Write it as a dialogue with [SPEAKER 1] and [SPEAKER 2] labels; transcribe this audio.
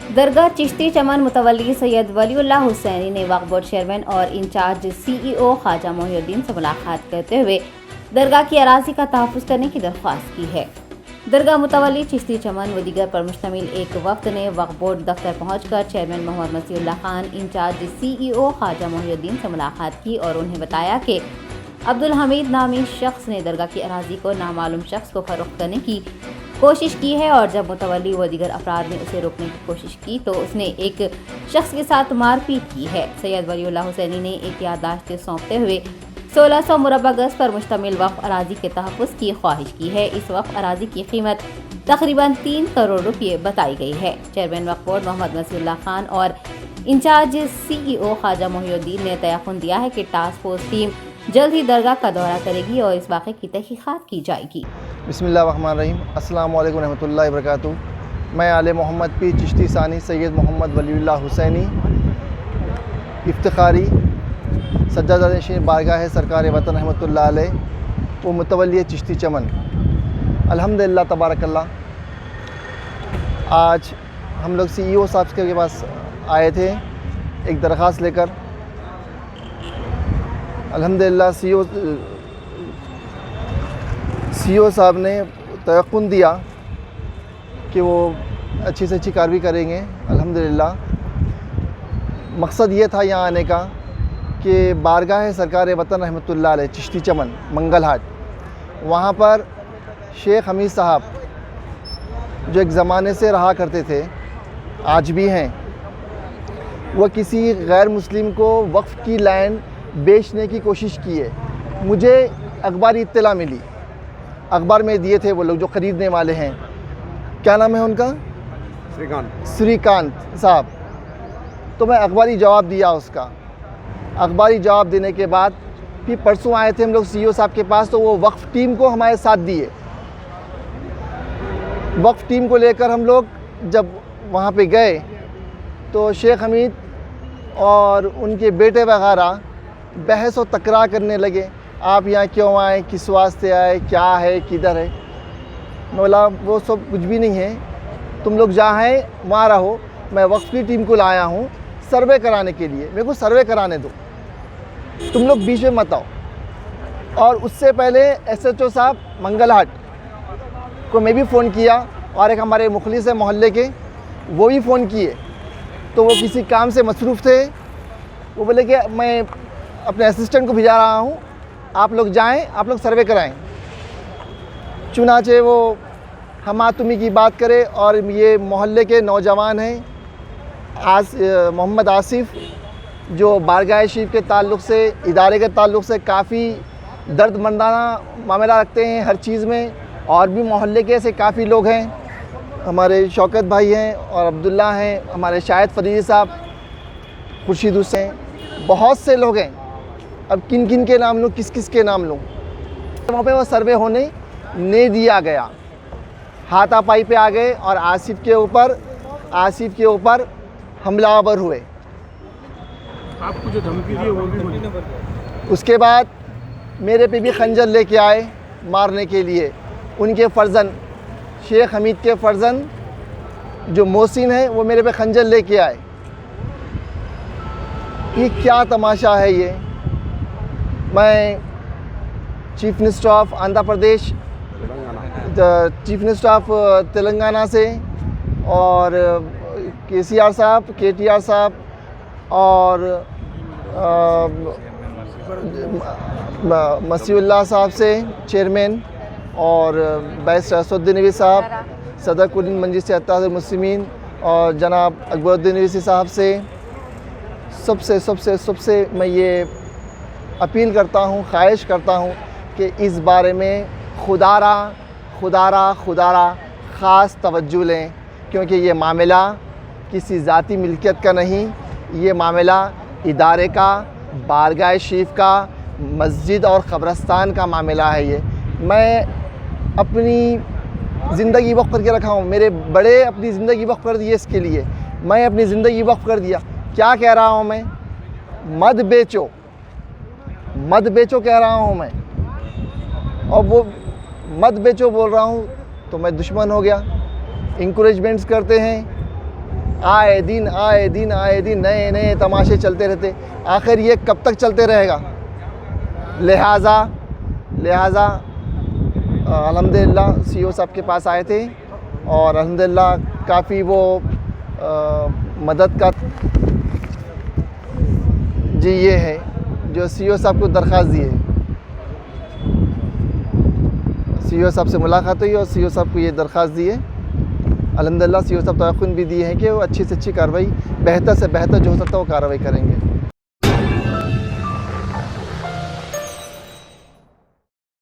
[SPEAKER 1] दरगाह चिश्ती चमन मुतवल्ली सैयद वलीउल्लाह हुसैनी ने वक्फ board chairman और in charge CEO Khwaja Mohiuddin से मुलाकात करते हुए दरगाह की अराजी का तहफ़्फ़ुज़ करने की दरख्वास्त की है। दरगाह मुतवल्ली चिश्ती चमन व दीगर पर मुश्तमिल एक वफ्द ने वक्फ बोर्ड दफ्तर पहुंचकर chairman Mohammad Masihullah Khan, incharge CEO Khwaja Mohiuddin से मुलाकात की और उन्हें बताया कि अब्दुल हमीद नामी शख्स ने दरगाह की अराजी को नामालूम शख्स को फरोख्त करने की कोशिश की है और जब मुतवल्ली व दीगर अफराद ने उसे रोकने की कोशिश की तो उसने एक शख्स के साथ मारपीट की है। सैयद वलीउल्लाह हुसैनी ने एक याददाश्त सौंपते हुए 1600 मुरब्बा गज पर मुश्तमिल वक्फ अराजी के तहफ़्फ़ुज़ की ख्वाहिश की है। इस वक्फ अराजी की कीमत तकरीबन 3 करोड़ रुपये बताई गई है। चेयरमैन वक्फ बोर्ड मोहम्मद मसीहुल्लाह खान और इंचार्ज CEO ख्वाजा मोहिउद्दीन ने तयक़ुन दिया है कि टास्क फोर्स टीम जल्द ही दरगाह का दौरा करेगी और इस वाक़े की तहक़ीक़ात की जाएगी।
[SPEAKER 2] बिस्मिल्लाहिर्रहमानिर्रहीम। अस्सलाम वालेकुम रहमतुल्लाहि व बरकातुहू। मैं आले मोहम्मद पीर चिश्ती सानी सैयद मोहम्मद वलीउल्लाह हुसैनी इफ्तिखारी सज्जादा नशीन बारगाह सरकार वतन रहमतुल्लाह अलैह व मुतवल्ली चिश्ती चमन। अल्हम्दुलिल्लाह तबारकल्लाह। आज हम लोग CEO साहब के पास आए थे एक दरख्वास्त लेकर। अल्हम्दुलिल्लाह CEO साहब ने तयक़ुन दिया कि वो अच्छी से अच्छी कार्रवाई करेंगे। अल्हम्दुलिल्लाह मकसद ये था यहाँ आने का कि बारगाह सरकार वतन रहमतुल्लाह अलैह चिश्ती चमन मंगलहाट, वहाँ पर शेख हमीद साहब जो एक ज़माने से रहा करते थे, आज भी हैं, वह किसी गैर मुस्लिम को वक्फ़ की लैंड बेचने की कोशिश की है। मुझे अखबारी इत्तला मिली, अखबार में दिए थे वो लोग जो ख़रीदने वाले हैं। क्या नाम है उनका? श्रीकांत साहब। तो मैं अखबारी जवाब दिया उसका। अखबारी जवाब देने के बाद फिर परसों आए थे हम लोग CEO साहब के पास, तो वो वक्फ़ टीम को हमारे साथ दिए। वक्फ़ टीम को लेकर हम लोग जब वहाँ पे गए तो शेख हमीद और उनके बेटे वगैरह बहस और तकरार करने लगे। आप यहाँ क्यों आए, किस वास्ते आए, क्या है, किधर है। मैं बोला वो सब कुछ भी नहीं है, तुम लोग जहाँ हैं वहाँ रहो। मैं वक्फ़ की टीम को लाया हूँ सर्वे कराने के लिए, मेरे को सर्वे कराने दो, तुम लोग बीच में मत आओ। और उससे पहले SHO साहब मंगलहाट को मैं भी फ़ोन किया और एक हमारे मुखलिस है मोहल्ले के, वो भी फ़ोन किए, तो वो किसी काम से मसरूफ़ थे। वो बोले कि मैं अपने असिस्टेंट को भिजा रहा हूँ, आप लोग जाएं, आप लोग सर्वे कराएं। चुनाचे वो हम तुम्ही की बात करें और ये मोहल्ले के नौजवान हैं, मोहम्मद आसिफ, जो बारगाह शरीफ के ताल्लुक़ से, इदारे के ताल्लुक़ से काफ़ी दर्दमंदाना मामला रखते हैं हर चीज़ में। और भी मोहल्ले के ऐसे काफ़ी लोग हैं, हमारे शौकत भाई हैं और अब्दुल्ला हैं, हमारे शाहिद फरीदी साहब, खुर्शीद हुसैन, बहुत से लोग हैं। अब किन किन के नाम लूँ, किस किस के नाम लूँ। वहाँ पे वो सर्वे होने नहीं दिया गया, हाथापाई पे आ गए और आसिफ के ऊपर हमलावर हुए।
[SPEAKER 3] आपको जो धमकी दी वो भी
[SPEAKER 2] उसके बाद मेरे पे भी खंजर लेके आए मारने के लिए। उनके फर्जन, शेख हमीद के फर्जन जो मोहसिन है, वो मेरे पे खंजर लेके आए। ये क्या तमाशा है ये। मैं chief minister of Andhra Pradesh, chief minister of Telangana से और KCR साहब, KTR साहब और मसीहुल्लाह साहब से चेयरमैन और बैरिस्टर असदुद्दीन नबी साहब, सदर कुल मजलिस इत्तेहादुल मुस्लिमीन और जनाब अकबरुद्दीन नबी साहब से सबसे मैं ये अपील करता हूँ, ख्वाहिश करता हूँ कि इस बारे में खुदारा ख़ास तवज्जो लें, क्योंकि ये मामला किसी ज़ाती मिल्कियत का नहीं, ये मामला इदारे का, बारगाह शरीफ का, मस्जिद और क़ब्रस्तान का मामला है। ये मैं अपनी ज़िंदगी वक़्फ़ करके रखा हूँ, मेरे बड़े अपनी ज़िंदगी वक़्फ़ कर दी है इसके लिए, मैं अपनी ज़िंदगी वक़्फ़ कर दिया। क्या कह रहा हूँ मैं? मत बेचो कह रहा हूँ मैं, और वो मत बेचो बोल रहा हूँ तो मैं दुश्मन हो गया। इंकरेजमेंट्स करते हैं, आए दिन नए नए तमाशे चलते रहते। आखिर ये कब तक चलते रहेगा? लिहाजा अल्हम्दुलिल्लाह सीईओ साहब के पास आए थे और अल्हम्दुलिल्लाह काफ़ी वो मदद का जी ये है जो सीईओ साहब को दरख्वास्त दी है। सीईओ साहब से मुलाकात हुई और सीईओ साहब को ये दरख्वास्त दी है। अल्हम्दुलिल्लाह सीईओ साहब तयक़ुन भी दिए हैं कि वो अच्छी से अच्छी कार्रवाई, बेहतर से बेहतर जो हो सकता है वो कार्रवाई करेंगे।